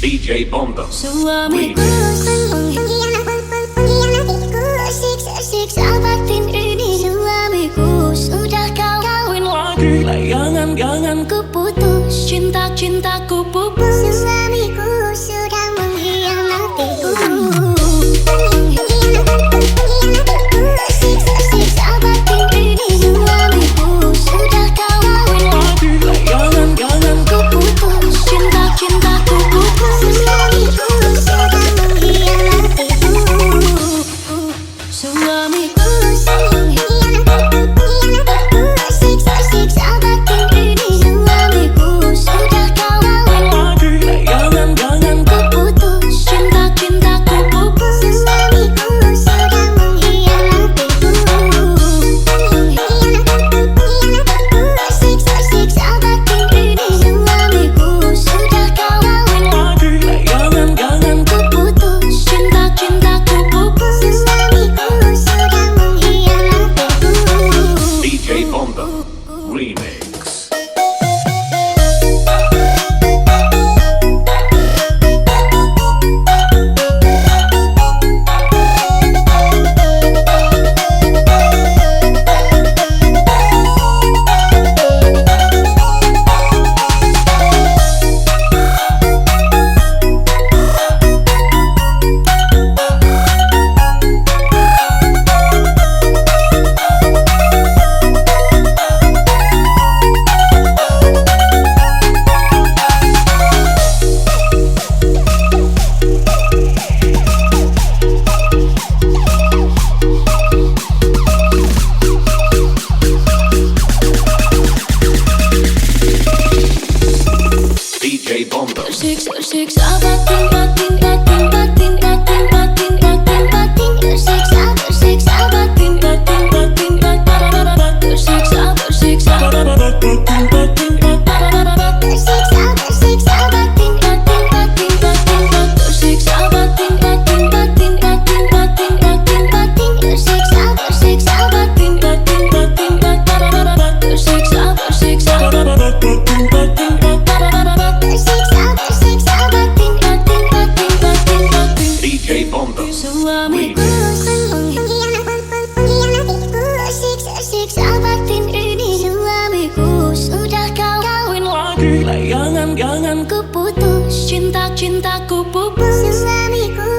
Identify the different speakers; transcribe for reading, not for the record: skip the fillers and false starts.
Speaker 1: DJ Bomber
Speaker 2: Suamiku mengkhianatiku, siksa batin ini. Suamiku sudah kawin lagi, layangan-ganganku putus, cinta-cintaku pupus. Suamiku sudah mengkhianatiku. Siksa batin ini. Suamiku sudah kawin lagi, layangan-ganganku putus, cinta-cintaku pupus. Suamiku sudah mengkhianatiku. Suamiku mengkhianatiku, siksa batin ini. Suamiku sudah kawin lagi, layangan-ganganku putus, cinta-cintaku pupus. Suamiku sudah mengkhianatiku. Siksa batin ini. Suamiku sudah kawin lagi, layangan-ganganku putus, cinta-cintaku pupus. Suamiku sudah mengkhianatiku.
Speaker 1: DJ Bomber Remix. DJ Bomber
Speaker 2: Siksa batin, batin, batin, batin, batin, batin, batin, batin. Siksa batin, batin, batin, batin, siksa batin, siksa batin, batin, batin, batin, siksa batin, batin, batin, batin, batin, siksa batin, batin, batin, batin, siksa
Speaker 1: DJ Bomber
Speaker 2: Suamiku mengkhianatiku, siksa batin ini. Suamiku sudah kawin lagi, layangan-ganganku putus, cinta-cintaku pupus. Suamiku